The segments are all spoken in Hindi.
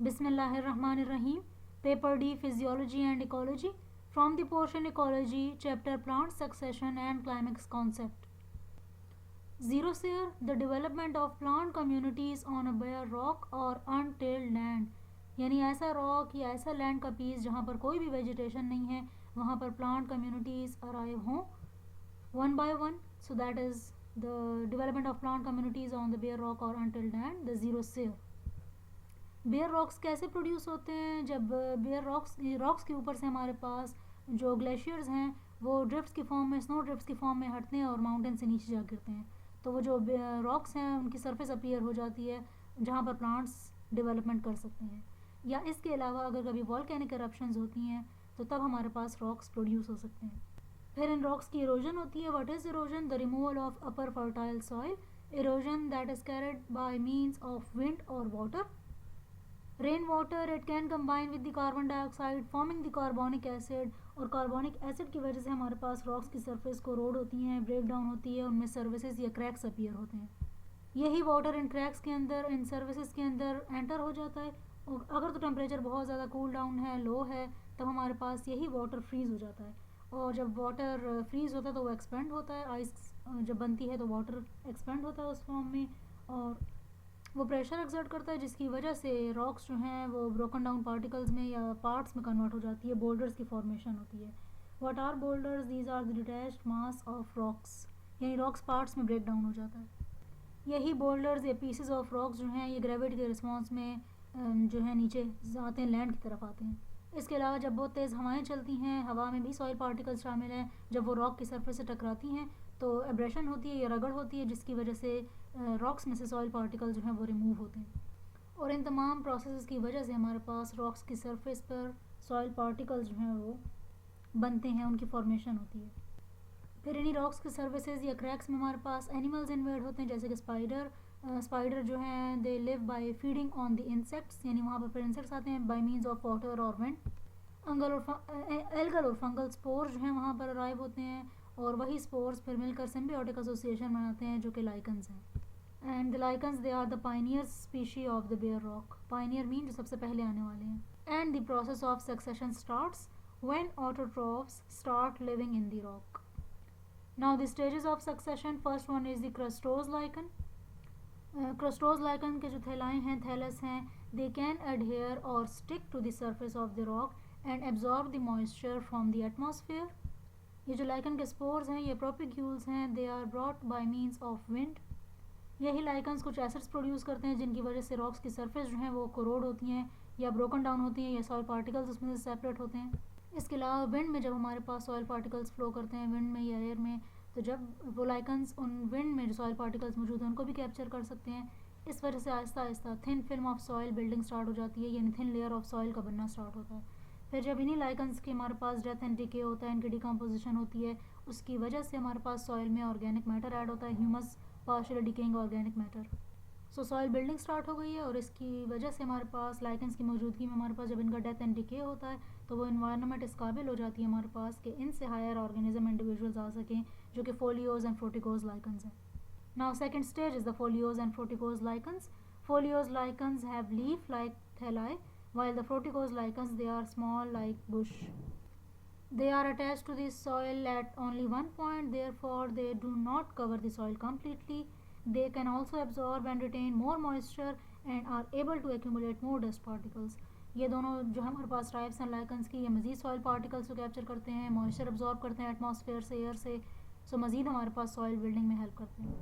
Bismillahirrahmanirrahim. Paper D, Physiology and Ecology, from the portion Ecology, chapter Plant Succession and Climax Concept. Xerosphere, the development of plant communities on a bare rock or untilled land. यानी ऐसा रॉक या ऐसा लैंड का पीस जहाँ पर कोई भी वेजिटेशन नहीं है, वहाँ पर प्लांट कम्युनिटीज़ अराइव हों one by one. So that is the development of plant communities on the bare rock or untilled land, the xerosphere. Bare rocks कैसे प्रोड्यूस होते हैं? जब बेयर रॉक्स के ऊपर से हमारे पास जो ग्लेशियर्स हैं वो ड्रिफ्ट्स की फॉर्म में, स्नो ड्रिफ्ट्स की फॉर्म में हटते हैं और माउंटेन से नीचे जा गिरते हैं, तो वो जो रॉक्स हैं उनकी सरफेस अपीयर हो जाती है जहाँ पर प्लांट्स डेवलपमेंट कर सकते हैं. या इसके अलावा अगर कभी वॉल्केनिक eruptions होती हैं तो तब हमारे पास रॉक्स प्रोड्यूस हो सकते हैं. फिर इन रॉक्स की इरोजन होती है. What is erosion? The removal of upper fertile soil. Erosion that is carried by means of wind और water. Rain water, it can combine with the carbon dioxide forming the carbonic acid, और कार्बोनिक एसिड की वजह से हमारे पास रॉक्स की सरफेस को रोड होती हैं, ब्रेक डाउन होती है, उनमें सर्विसेज या क्रैक्स अपीयर होते हैं. यही वाटर इन क्रैक्स के अंदर, इन सर्विसेज के अंदर एंटर हो जाता है, और अगर तो टेम्परेचर बहुत ज़्यादा कूल डाउन है, लो है, तब हमारे पास यही वाटर फ्रीज़ हो जाता है. और जब वाटर फ्रीज़ होता है तो वो एक्सपेंड होता है. आइस जब बनती है तो वाटर एक्सपेंड होता है उस फॉर्म में, और वो प्रेशर एक्सर्ट करता है जिसकी वजह से रॉक्स जो हैं वो ब्रोकन डाउन पार्टिकल्स में या पार्ट्स में कन्वर्ट हो जाती है, बोल्डर्स की फॉर्मेशन होती है. What are boulders? These are the detached mass of rocks, यानी रॉक्स पार्ट्स में ब्रेक डाउन हो जाता है. यही बोल्डर्स या पीसेस ऑफ रॉक्स जो हैं ये ग्रेविटी के रिस्पॉन्स में जो है नीचे आते हैं, लैंड की तरफ आते हैं. इसके अलावा जब बहुत तेज़ हवाएं चलती हैं, हवा में भी सॉइल पार्टिकल्स शामिल हैं, जब वो रॉक की सरफेस से टकराती हैं तो एब्रेशन होती है या रगड़ होती है जिसकी वजह से रॉक्स में से सॉइल पार्टिकल जो हैं वो रिमूव होते हैं. और इन तमाम प्रोसेस की वजह से हमारे पास रॉक्स की सरफेस पर सॉइल पार्टिकल्स जो हैं वो बनते हैं, उनकी फॉर्मेशन होती है. फिर इन्हीं रॉक्स के सर्विसेज या क्रैक्स में हमारे पास एनिमल्स इन्वेड होते हैं, जैसे कि स्पाइडर जो हैं they live by feeding on the insects, यानी वहाँ पर फिर इंसेक्ट्स आते हैं बाय मीन्स ऑफ वाटर और विंड. एल्गल और फंगल स्पोर्स जो हैं वहाँ पर अराइव होते हैं, और वही स्पोर्स फिर मिलकर सिम्बियोटिक एसोसिएशन बनाते हैं जो कि लाइकन्स हैं. And the lichens they are the pioneer species of the bare rock. Pioneer mean जो सबसे पहले आने वाले हैं. And the process of succession starts when autotrophs start living in the rock. Now the stages of succession, first one is the crustose lichen. Crustose lichen के जो थैलाएँ हैं, थैलस हैं, they can adhere or stick to the surface of the rock and absorb the moisture from the atmosphere. ये जो लाइकन के स्पोर्स हैं ये प्रोपिक्यूल्स हैं, they are brought by means of wind. यही लाइकन्स कुछ एसिड्स प्रोड्यूस करते हैं जिनकी वजह से रॉक्स की सरफेस जो हैं वो कोरोड होती हैं या ब्रोकन डाउन होती हैं या सॉइल पार्टिकल्स उसमें से सेपरेट होते हैं. इसके अलावा विंड में जब हमारे पास सॉइल पार्टिकल्स फ्लो करते हैं विंड में या एयर में, तो जब वो लाइकन्स उन विंड में जो सॉइल पार्टिकल्स मौजूद हैं उनको भी कैप्चर कर सकते हैं. इस वजह से Aahista Aahista thin film of soil building start हो जाती है, यानी थिन लेयर ऑफ सॉइल का बनना स्टार्ट होता है. फिर जब इन्हीं लाइकन्स के हमारे पास डेथ एंड डिके होता है, इनकी डिकम्पोजिशन होती है, उसकी वजह से हमारे पास सॉइल में ऑर्गेनिक मैटर ऐड होता है, humus partially decaying organic matter. सो सॉइल बिल्डिंग स्टार्ट हो गई है, और इसकी वजह से हमारे पास लाइकन्स की मौजूदगी में हमारे पास जब इनका डेथ एंड डिके होता है तो वो इन्वायरमेंट इस काबिल हो जाती है हमारे पास कि इनसे हायर ऑर्गेनिज्म इंडिविजुअल्स आ सकें जो कि फोलियोज एंड फ्रूटिकोज लाइकन्स हैं. Now second stage is the foliose and fruticose lichens. Foliose lichens have leaf like thalli while the fruticose lichens they are small like bush. They are attached to the soil at only one point, therefore they do not cover the soil completely. They can also absorb and retain more moisture and are able to accumulate more dust particles. ये दोनों जो हमारे पास टाइप्स हैं लाइकन्स की, ये मज़ीद सॉइल पार्टिकल्स को कैप्चर करते हैं, मॉइस्चर अब्जॉर्ब करते हैं एटमॉस्फेयर से, एयर से, सो मज़ीद हमारे पास सॉइल बिल्डिंग में हेल्प करते हैं.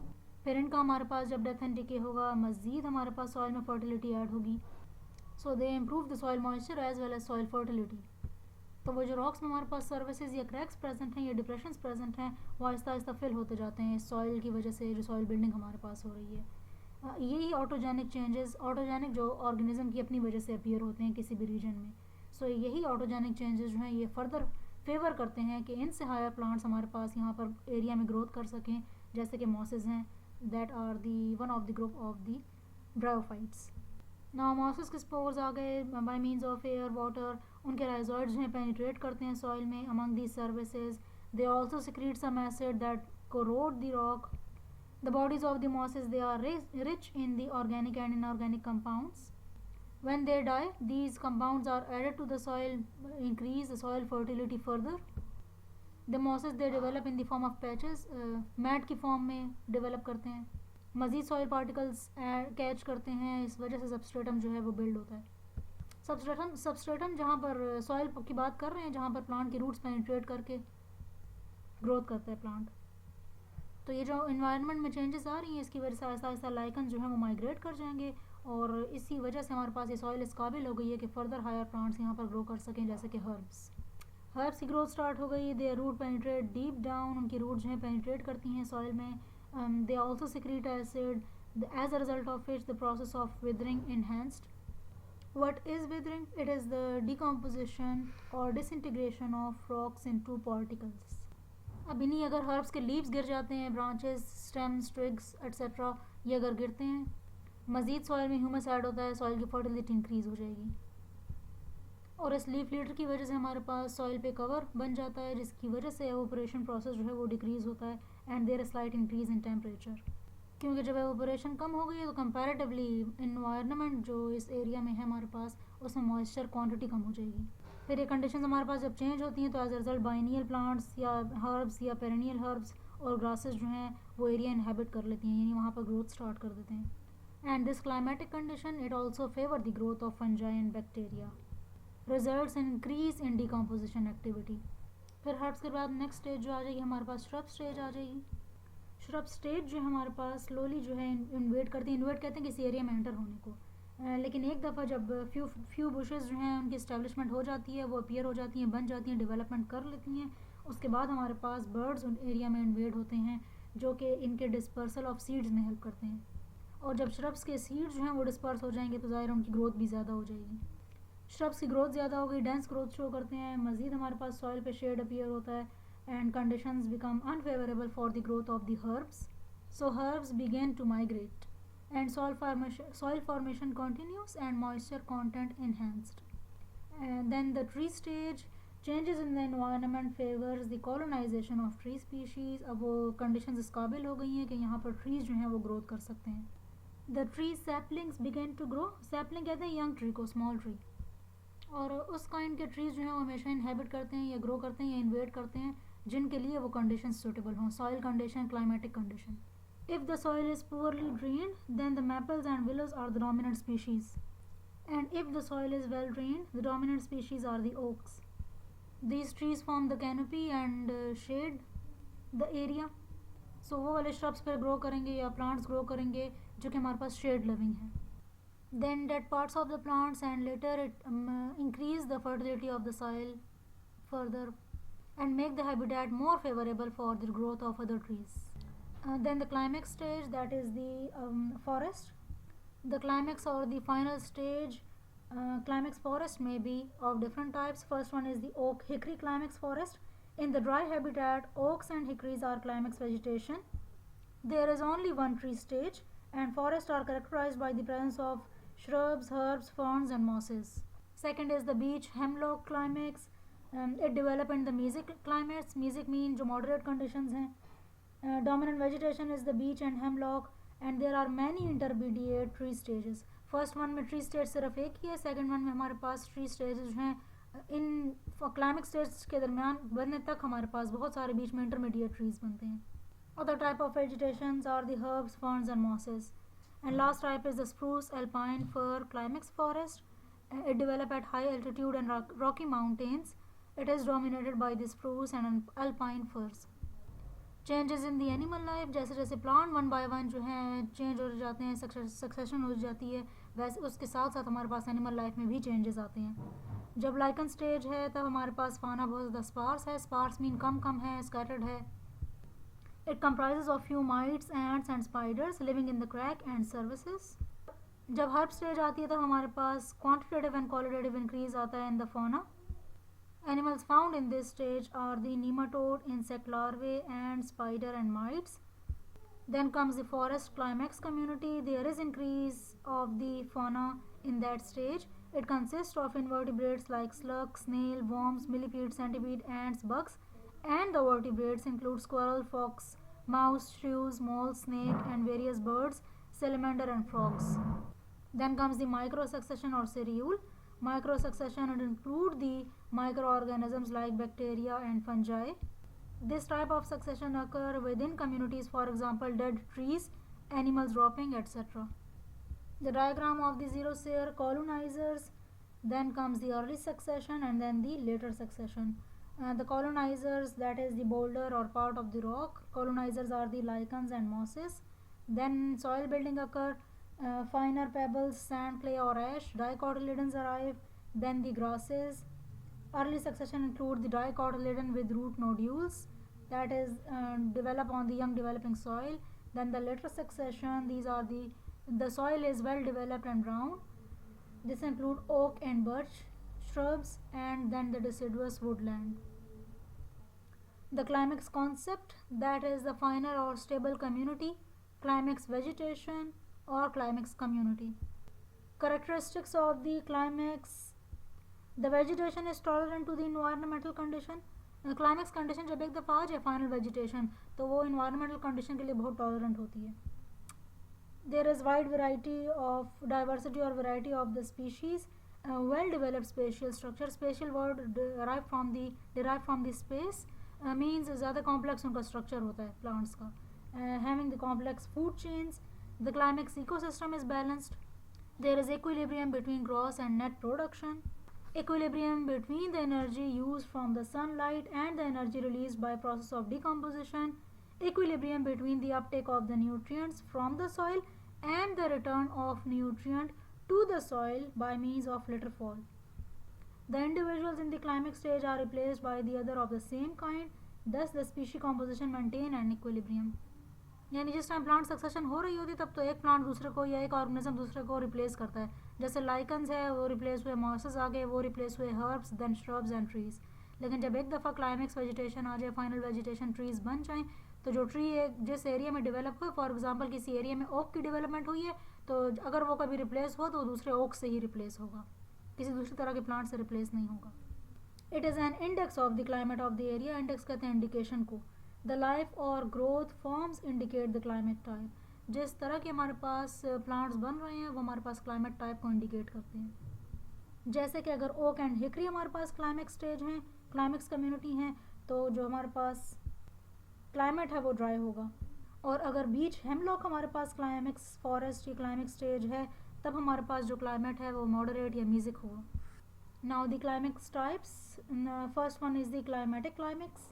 फिर इनका हमारे पास जब डेथ एंड डिके होगा मज़ीद हमारे पास सॉइल में फर्टिलिटी ऐड होगी. So they improve the soil moisture as well as soil fertility. तो वो जो रॉक्स में हमारे पास सर्विसेज या क्रैक्स प्रेजेंट हैं या डिप्रेशंस प्रेजेंट हैं वो आहिस्ता आहिस्ता फिल होते जाते हैं सॉइल की वजह से, जो सॉइल बिल्डिंग हमारे पास हो रही है. यही ऑटोजेनिक चेंजेस, ऑटोजेनिक जो ऑर्गेनिज्म की अपनी वजह से अपीयर होते हैं किसी भी रीजन में. सो यही ऑटोजेनिक चेंजेस जो हैं ये फर्दर फेवर करते हैं कि इनसे हायर प्लांट्स हमारे पास यहाँ पर एरिया में ग्रोथ कर सकें, जैसे कि मॉसेस हैं, that are the one of the group of the bryophytes. Now mosses के स्पोर्स आ गए by means of air water, उनके राइजोइड्स जो हैं पेनिट्रेट करते हैं सॉइल में. Among these services they also secrete some acid that corrode the rock. The bodies of the mosses they are rich in the organic and inorganic compounds. When they die, these compounds are added to the soil, increase the soil fertility further. The mosses they develop in the form of patches, mat की फॉर्म में develop करते हैं, मज़ीद सॉइल पार्टिकल्स कैच करते हैं, इस वजह से सबस्ट्रेटम जो है वो बिल्ड होता है. सबस्ट्रेटम जहाँ पर सॉइल की बात कर रहे हैं, जहाँ पर प्लांट की रूट्स पेनिट्रेट करके ग्रोथ करता है प्लांट. तो ये जो इन्वायरमेंट में चेंजेस आ रही हैं, इसकी वजह से आहिस्ता आहिस्ता लाइकन जो है वो माइग्रेट कर जाएंगे और इसी वजह से हमारे पास ये सॉइल इस काबिल हो गई है कि फर्दर हायर प्लांट्स यहाँ पर ग्रो कर सकें, जैसे कि हर्ब्स की ग्रोथ स्टार्ट हो गई. They root penetrate deep down, उनकी रूट जो है पेनिट्रेट करती हैं सॉइल में. They also secrete acid, as a result of which the process of withering enhanced. What is withering? It is the decomposition or disintegration of rocks into particles. अब इन्हीं अगर हर्ब्स के लीव्स गिर जाते हैं, ब्रांचेस, स्टेम्स, ट्विग्स एट्सेट्रा, ये अगर गिरते हैं, मज़ीद सॉइल में ह्यूमस ऐड होता है, सॉइल की फर्टिलिटी इंक्रीज़ हो जाएगी और इस लीफ लीडर की वजह से हमारे पास सॉइल पे कवर बन जाता है, जिसकी वजह से एवोपरेशन प्रोसेस जो है वो डिक्रीज़ होता है and there slight increase in temperature. क्योंकि जब एवोपरेशन कम हो गई है तो कंपैरेटिवली इन्वायरमेंट जो इस एरिया में है हमारे पास, उसमें मॉइस्चर क्वांटिटी कम हो जाएगी. फिर ये कंडीशंस हमारे पास जब चेंज होती हैं तो as a result biennial plants या हर्ब्स या पेरेनियल हर्ब्स और ग्रासेस जो हैं वो एरिया इनहेबिट कर लेती हैं, यानी वहाँ पर ग्रोथ स्टार्ट कर देते हैं. And this climatic condition it also favour the growth of fungi and bacteria, results in increase in decomposition activity. फिर हर्ब्स के बाद नेक्स्ट स्टेज जो आ जाएगी हमारे पास श्रब स्टेज आ जाएगी. श्रब स्टेज जो है हमारे पास स्लोली जो है इन्वेट करती है. इन्वेट कहते हैं किसी एरिया में एंटर होने को, लेकिन एक दफ़ा जब फ्यू बुशेस जो हैं उनकी इस्टेब्लिशमेंट हो जाती है, वो अपीयर हो जाती हैं, बन जाती हैं, डेवलपमेंट कर लेती हैं, उसके बाद हमारे पास बर्ड्स उन एरिया में इन्वेड होते हैं जो कि इनके डिस्पर्सल ऑफ सीड्स में हेल्प करते हैं. और जब श्रब्स के सीड्स जो हैं वो डिस्पर्स हो जाएंगे तो ज़ाहिर उनकी ग्रोथ भी ज़्यादा हो जाएगी. श्रब्स की ग्रोथ ज़्यादा हो गई, डेंस ग्रोथ शो करते हैं, मज़ीद हमारे पास सॉइल पे शेड अपीयर होता है and conditions become unfavourable for the growth of the herbs. So herbs begin to migrate and soil formation continues and moisture content enhanced. And then the tree stage, changes in the environment favors the colonization of tree species. अब वो conditions इस काबिल हो गई हैं कि यहाँ पर trees जो हैं वो growth कर सकते हैं. The tree saplings began to grow. Sapling कहते हैं young tree को, small tree. और उस kind के trees जो हैं वो हमेशा inhabit करते हैं या grow करते हैं या invade करते हैं जिनके लिए वो conditions suitable हों, soil condition, climatic condition. If the soil is poorly drained, then the maples and willows are the dominant species. And if the soil is well drained, the dominant species are the oaks. These trees form the canopy and shade the area. So वो वाले shrubs पर grow करेंगे या plants grow करेंगे जो कि हमारे पास shade loving है. Then dead parts of the plants and later it increase the fertility of the soil further and make the habitat more favorable for the growth of other trees. Then the climax stage, that is the forest. The climax or the final stage, climax forest may be of different types. First one is the oak hickory climax forest. In the dry habitat, oaks and hickories are climax vegetation. There is only one tree stage and forests are characterized by the presence of shrubs, herbs, ferns and mosses. Second is the beech hemlock climax. It develop in the mesic climates. Mesic mean जो moderate conditions हैं. Dominant vegetation is the beech and hemlock and there are many intermediate tree stages. First one में tree stage सिर्फ एक ही है, second one में हमारे पास tree stages हैं. इन climax stage के दरमियान बनने तक हमारे पास बहुत सारे बीच में intermediate trees बनते हैं. Other type of vegetations are the herbs, ferns and mosses. And last type is the spruce, alpine, fir, climax forest. It develop at high altitude and rocky mountains. It is dominated by the spruce and alpine firs. Changes in the animal life, जैसे जैसे प्लांट वन बाय वन जो हैं चेंज हो जाते हैं, सक्सेशन हो जाती है, वैसे उसके साथ साथ हमारे पास एनिमल लाइफ में भी चेंजेस आते हैं. जब लाइकन स्टेज है तब हमारे पास फाना बहुत ज़्यादा स्पार्स है. स्पार्स मीन कम कम है, स्कैटर्ड है. It comprises of few mites, ants and spiders living in the crack and services. जब हर्ब स्टेज आती है तब हमारे पास क्वान्टिटेटिव एंड क्वालिटेटिव इंक्रीज आता है इन द फाना. Animals found in this stage are the nematode, insect larvae and spider and mites. Then comes the forest climax community. There is increase of the fauna in that stage. It consists of invertebrates like slug, snail, worms, millipede, centipede, ants, bugs. And the vertebrates include squirrel, fox, mouse, shrews, mole, snake and various birds, salamander and frogs. Then comes the microsuccession or seriole. Microsuccession would include the microorganisms like bacteria and fungi. This type of succession occur within communities, for example, dead trees, animals dropping, etc. The diagram of the xerosphere colonizers, then comes the early succession and then the later succession. The colonizers, that is the boulder or part of the rock. Colonizers are the lichens and mosses. Then soil building occur, finer pebbles, sand, clay or ash. Dicotyledons arrive, then the grasses. Early succession include the dicotyledon with root nodules, that is develop on the young developing soil. Then the later succession, these are the soil is well developed and brown. This include oak and birch shrubs and then the deciduous woodland. The climax concept, that is the final or stable community, climax vegetation or climax community. Characteristics of the climax, the vegetation is tolerant to the environmental condition. Climax condition जब एक दफ़ा आ जाए फाइनल वेजिटेशन तो वो इन्वायरमेंटल कंडीशन के लिए बहुत टॉलरेंट होती है. There is wide variety of diversity और variety of the species. Well developed spatial structure, spatial word derive from the space means ज़्यादा कॉम्प्लेक्स उनका स्ट्रक्चर होता है प्लांट्स का. Having the complex food chains. The climax ecosystem is balanced. There is equilibrium between gross and net production. Equilibrium between the energy used from the sunlight and the energy released by process of decomposition. Equilibrium between the uptake of the nutrients from the soil and the return of nutrient to the soil by means of litter fall. The individuals in the climax stage are replaced by the other of the same kind, thus the species composition maintain an equilibrium. यानी जिस टाइम प्लांट सक्सेशन हो रही होती तब तो एक प्लांट दूसरे को या एक ऑर्गेनिज्म दूसरे को रिप्लेस करता है. जैसे लाइकन्स है वो रिप्लेस हुए मॉसेस आ गए, वो रिप्लेस हुए herbs, then shrubs and trees. लेकिन जब एक दफ़ा क्लाइमेक्स वेजिटेशन आ जाए, फाइनल वेजिटेशन ट्रीज बन जाएं, तो जो ट्री जिस एरिया में डेवलप हुए, फॉर एग्जांपल किसी एरिया में ओक की डेवलपमेंट हुई है तो अगर वो कभी रिप्लेस हो तो दूसरे ओक से ही रिप्लेस होगा, किसी दूसरी तरह के प्लांट से रिप्लेस नहीं होगा. It is an index of the climate of the area. Index कहते हैं इंडिकेशन को. द लाइफ और growth forms indicate the climate type. जिस तरह के हमारे पास प्लांट्स बन रहे हैं वो हमारे पास क्लाइमेट टाइप को इंडिकेट करते हैं. जैसे कि अगर ओक एंड हिकरी हमारे पास क्लाइमेक्स स्टेज हैं, क्लाइमेक्स कम्युनिटी हैं, तो जो हमारे पास क्लाइमेट है वो ड्राई होगा. और अगर बीच हेमलॉक हमारे पास क्लाइमेक्स फॉरेस्ट या क्लाइमेक्स स्टेज है, तब हमारे पास जो क्लाइमेट है वो मॉडरेट या म्यूजिक होगा. Now the climax types. First one is the climatic climax.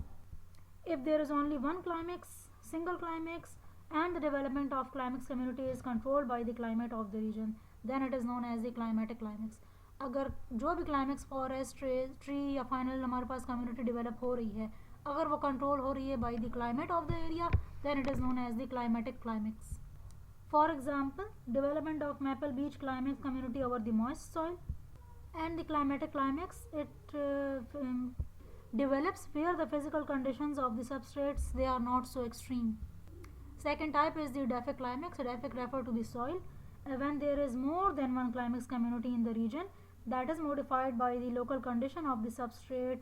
If there is only one climax, single climax, and the development of climax community is controlled by the climate of the region, then it is known as the climatic climax. अगर जो भी क्लाइमेक्स फॉरेस्ट ट्री या फाइनल हमारे पास कम्युनिटी डेवलप हो रही है, अगर वो कंट्रोल हो रही है by the climate of the area, then it is known as the climatic climax. For example, development of Maple Beach climax community over the moist soil. And the climatic climax, it develops where the physical conditions of the substrates they are not so extreme. Second type is the edaphic climax. Edaphic refer to the soil. When there is more than one climax community in the region, that is modified by the local condition of the substrate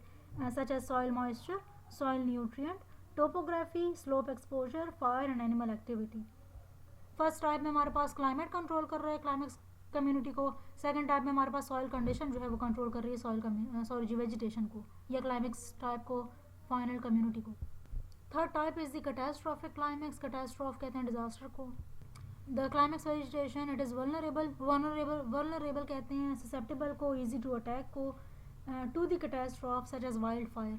such as soil moisture, soil nutrient, topography, slope exposure, fire and animal activity. First type में हमारे पास क्लाइमेट कंट्रोल कर रहा है क्लाइमेक्स कम्युनिटी को. सेकंड टाइप में हमारे पास सॉइल कंडीशन जो है वो कंट्रोल कर रही है सॉइल वेजिटेशन को या क्लाइमेक्स टाइप को, फाइनल कम्युनिटी को. Third type is the catastrophic climax. Catastrophe कहते हैं डिजास्टर को. The climax vegetation it is vulnerable कहते हैं ससेप्टेबल को, ईजी टू अटैक को, to the catastrophe such as wild fire.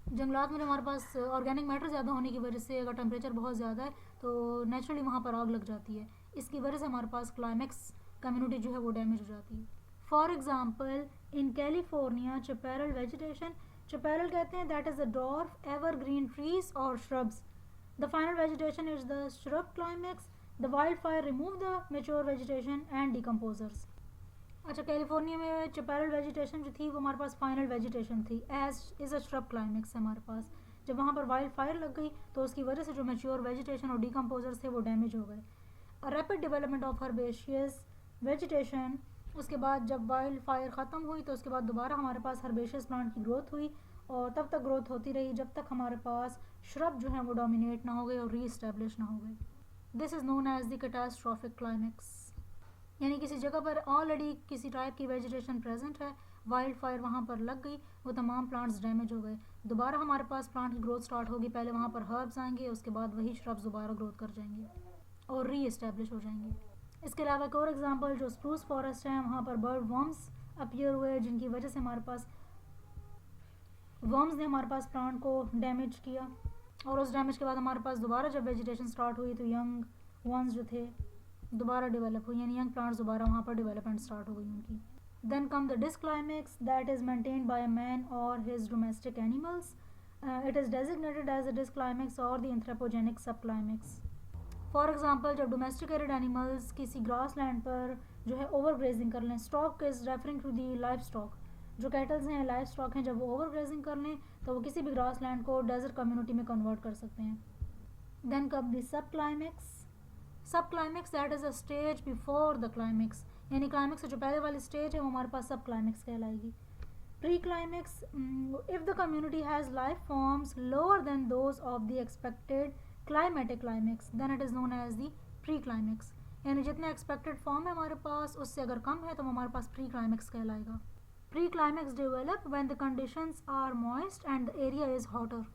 जंगलात में हमारे पास ऑर्गेनिक मैटर ज़्यादा होने की वजह से अगर टेम्परेचर बहुत ज़्यादा है तो नेचुरली वहाँ पर आग लग जाती है. इसकी वजह से हमारे पास क्लाइमेक्स कम्युनिटी जो है वो डैमेज हो जाती है. For example in California chaparral vegetation. Chaparral कहते हैं that is the dwarf evergreen trees और shrubs. The final vegetation is the shrub climax. The wildfire remove the mature vegetation and decomposers. अच्छा, कैलिफोर्निया में चैपारल वेजिटेशन जो थी वो हमारे पास फाइनल वेजिटेशन थी, as is a shrub climax हमारे पास. जब वहाँ पर वाइल्ड फायर लग गई तो उसकी वजह से जो मेच्योर वेजिटेशन और डिकम्पोजर्स थे वो डैमेज हो गए. Rapid development of herbaceous vegetation. उसके बाद जब वाइल्ड फायर ख़त्म हुई तो उसके बाद दोबारा हमारे पास हर्बेशियस प्लांट की ग्रोथ हुई और तब तक ग्रोथ होती रही जब तक हमारे पास श्रब जो है वो डोमिनेट ना हो गए और री एस्टेब्लिश ना हो गए. This is known as the catastrophic climax. यानी किसी जगह पर ऑलरेडी किसी टाइप की वेजिटेशन प्रेजेंट है, वाइल्ड फायर वहाँ पर लग गई, वो तमाम प्लांट्स डैमेज हो गए, दोबारा हमारे पास प्लांट की ग्रोथ स्टार्ट होगी, पहले वहाँ पर हर्ब्स आएंगे, उसके बाद वही श्रब्स दोबारा ग्रोथ कर जाएंगे और री एस्टेब्लिश हो जाएंगे। इसके अलावा एक और एग्जांपल जो स्प्रूस फॉरेस्ट है, वहाँ पर बर्ड वर्म्स अपीयर हुए, जिनकी वजह से हमारे पास वर्म्स ने हमारे पास प्लांट को डैमेज किया, और उस डैमेज के बाद हमारे पास दोबारा जब वेजिटेशन स्टार्ट हुई तो यंग वंस जो थे दोबारा डेवलप हुई, यानी यंग प्लांट्स दोबारा वहाँ पर डेवलपमेंट स्टार्ट हो गई उनकी। Then come the disclimax that is maintained by a man और his domestic animals. It is designated as a disclimax और the anthropogenic subclimax. For example, जब डोमेस्टिकेटेड एनिमल्स किसी ग्रास लैंड पर जो है ओवर ग्रेजिंग कर लें, stock is referring to the livestock, जो कैटल्स हैं लाइफ स्टॉक हैं, जब वो ओवर ग्रेजिंग कर लें तो वो किसी भी ग्रास लैंड को डेजर्ट कम्युनिटी में कन्वर्ट कर सकते हैं। देन कम दी सब क्लाइमेक्स। सब climax that is a stage before the climax, यानी क्लाइमेक्स से जो पहले वाली स्टेज है वो हमारे पास सब क्लाइमेक्स कहलाएगी। Pre climax, if the community has life forms lower than those of the expected climatic climax then it is known as the pre climax, यानी जितना एक्सपेक्टेड फॉर्म है हमारे पास उससे अगर कम है तो हमारे पास प्री क्लाइमेक्स कहलाएगा। Pre climax develop when the conditions are moist and the area is hotter.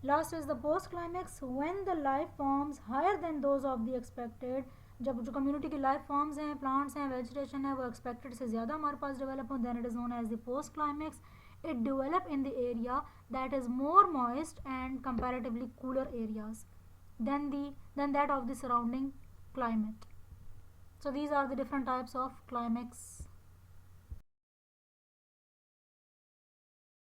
Last is the post climax when the life forms higher than those of the expected, जब जो कम्युनिटी की लाइफ फॉर्म्स हैं, प्लांट्स हैं, वेजिटेशन है, वो एक्सपेक्टेड से ज़्यादा हमारे पास डेवलप हो, then it is known as the post climax. It develop in the area that is more moist and comparatively cooler areas than that of the surrounding climate. So these are the different types of climax.